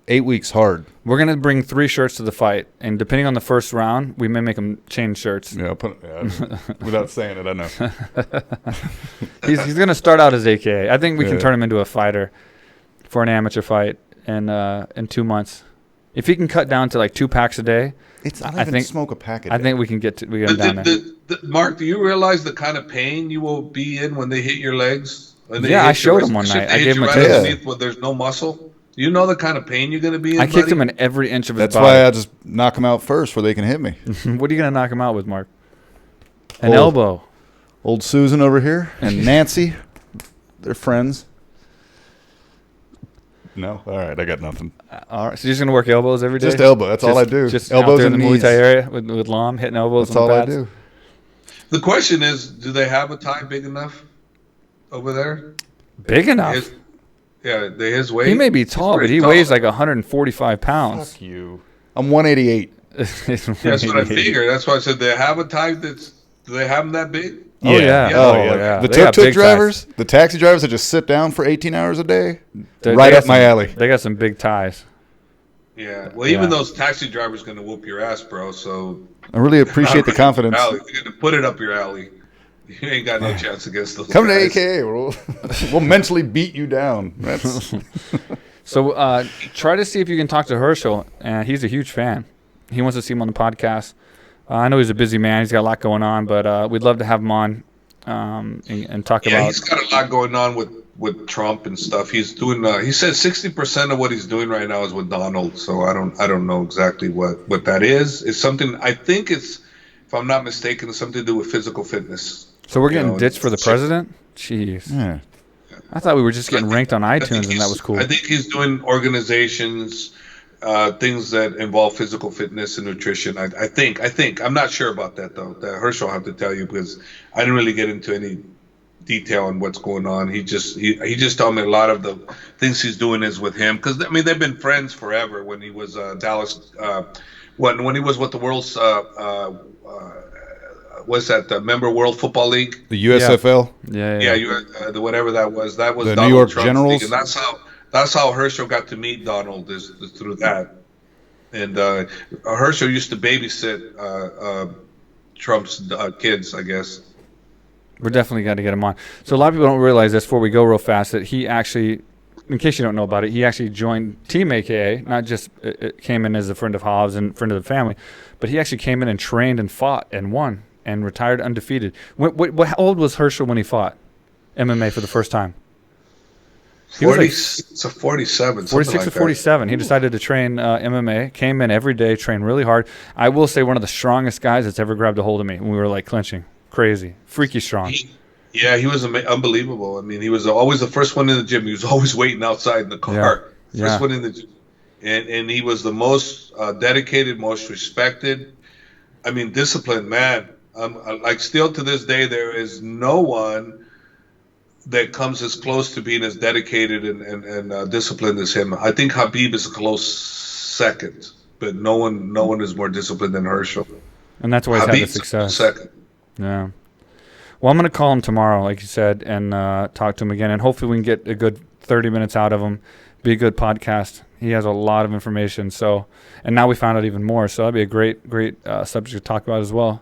8 weeks hard. We're going to bring 3 shirts to the fight, and depending on the first round, we may make him change shirts. Yeah, without saying it, I know. He's going to start out as AKA. I think we can turn him into a fighter. for an amateur fight in 2 months. If he can cut down to like 2 packs a day, I think smoke a pack a day. I think we can get him down there. Mark, do you realize the kind of pain you will be in when they hit your legs? Yeah, I showed him one night. I gave him a taste. Where there's no muscle. You know the kind of pain you're going to be in, I kicked him in every inch of his body. That's why I just knock him out first where they can hit me. What are you going to knock him out with, Mark? An elbow. Old Susan over here and Nancy. They're friends. No? All right, I got nothing. All right, so you're just going to work elbows every day? Just elbow. That's all I do. Just elbows out there and in the Muay Thai area with Lam, hitting elbows. That's all I do. The question is, do they have a Thai big enough over there? Big enough? His weight. He may be tall, but he weighs like 145 pounds. Fuck you. I'm 188. That's what I figured. That's why I said they have a Thai do they have them that big? Oh, yeah. The tuk-tuk drivers, the taxi drivers that just sit down for 18 hours a day, right up my alley. They got some big ties. Yeah. Well, even those taxi drivers going to whoop your ass, bro. So I really appreciate the confidence. They're going to put it up your alley. You ain't got no chance against those Come guys. to AKA. We'll mentally beat you down. So try to see if you can talk to Herschel. He's a huge fan. He wants to see him on the podcast. I know he's a busy man. He's got a lot going on, but we'd love to have him on and talk about. Yeah, he's got a lot going on with Trump and stuff. He's doing. He said 60% of what he's doing right now is with Donald. So I don't know exactly what that is. It's something. I think it's, if I'm not mistaken, it's something to do with physical fitness. So we're getting ditched for the president? Jeez. Yeah. I thought we were just getting ranked on iTunes, and that was cool. I think he's doing organizations, things that involve physical fitness and nutrition. I think. I'm not sure about that, though. That Herschel will have to tell you, because I didn't really get into any detail on what's going on. He just told me a lot of the things he's doing is with him. Because, I mean, they've been friends forever. When he was Dallas, when he was with the world's what's that? The member World Football League, the USFL. Yeah. Whatever that was. That was the Donald New York Trump's Generals. league, and that's how Herschel got to meet Donald, is through that. And Herschel used to babysit Trump's kids, I guess. We're definitely got to get him on. So a lot of people don't realize this before we go real fast, that he actually, in case you don't know about it, he actually joined Team AKA, not just it came in as a friend of Hobbs and friend of the family, but he actually came in and trained and fought and won and retired undefeated. How old was Herschel when he fought MMA for the first time? He was it's a 47. 46 or 47. He decided to train MMA, came in every day, trained really hard. I will say one of the strongest guys that's ever grabbed a hold of me when we were like clinching. Crazy. Freaky strong. He was unbelievable. I mean, he was always the first one in the gym. He was always waiting outside in the car. First one in the gym. And he was the most dedicated, most respected. I mean, disciplined man. Like, still to this day, there is no one that comes as close to being as dedicated and disciplined as him. I think Khabib is a close second, but no one is more disciplined than Herschel. And that's why he's had the success. Second. Yeah. Well, I'm going to call him tomorrow, like you said, and talk to him again, and hopefully we can get a good 30 minutes out of him. Be a good podcast. He has a lot of information. So, and now we found out even more. So that'd be a great subject to talk about as well.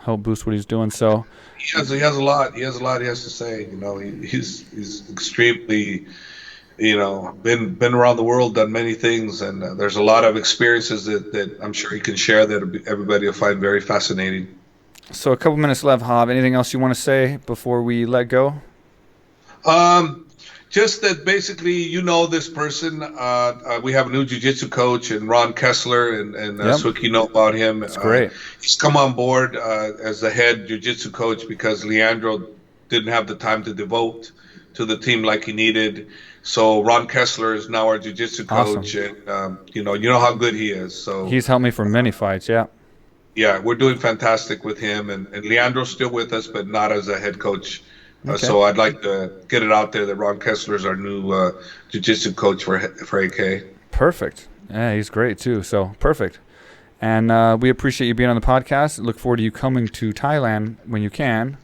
Help boost what he's doing. So he has a lot. He has a lot he has to say. You know, he's extremely, been around the world, done many things, and there's a lot of experiences that I'm sure he can share that everybody will find very fascinating. So a couple minutes left, Hob. Anything else you want to say before we let go? Just that basically, this person. We have a new jiu-jitsu coach, and Ron Kessler, and Swick, you know about him. It's great. He's come on board as the head jiu-jitsu coach because Leandro didn't have the time to devote to the team like he needed. So Ron Kessler is now our jiu-jitsu coach, and you know how good he is. So he's helped me for many fights. Yeah. Yeah, we're doing fantastic with him, and Leandro's still with us, but not as a head coach. Okay. So I'd like to get it out there that Ron Kessler is our new jiu-jitsu coach for AK. Perfect. Yeah, he's great too. So perfect. And we appreciate you being on the podcast. Look forward to you coming to Thailand when you can,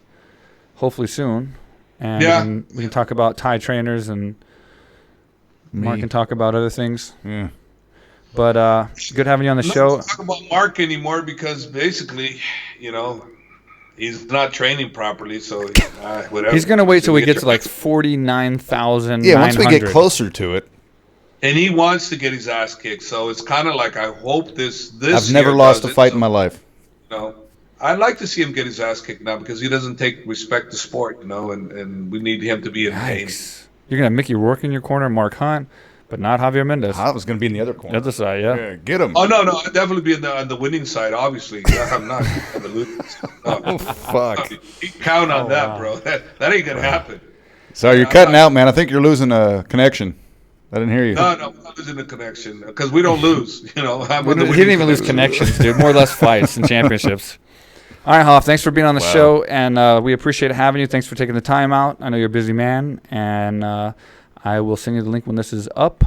hopefully soon. And we can talk about Thai trainers, and Mark can talk about other things. Yeah. But good having you on the show. Don't talk about Mark anymore because basically, He's not training properly, so whatever. He's going to wait till we get to like 49,000. Yeah, once we get closer to it. And he wants to get his ass kicked, so it's kind of like I hope this. I've never lost a fight in my life. You know, I'd like to see him get his ass kicked now because he doesn't take respect to sport, you know, and we need him to be in pain. You're going to have Mickey Rourke in your corner, Mark Hunt, but not Javier Mendez. I was going to be in the other corner. The other side, yeah. Get him. Oh, no, I'd definitely be on the winning side, obviously. I'm not on the losing side. No. Oh, fuck. You can count on that, bro. That ain't going to happen. So you're cutting out, man. I think you're losing a connection. I didn't hear you. No, I'm not losing the connection because we don't lose. You know, he didn't even lose connections, dude. More or less fights and championships. All right, Hoff, thanks for being on the show, and we appreciate having you. Thanks for taking the time out. I know you're a busy man, and I will send you the link when this is up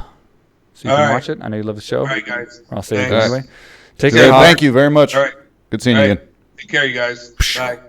so you can watch it. I know you love the show. All right, guys. I'll say it anyway. Take care, Hoff. Thank you very much. All right. Good seeing you again. Take care, you guys. Bye.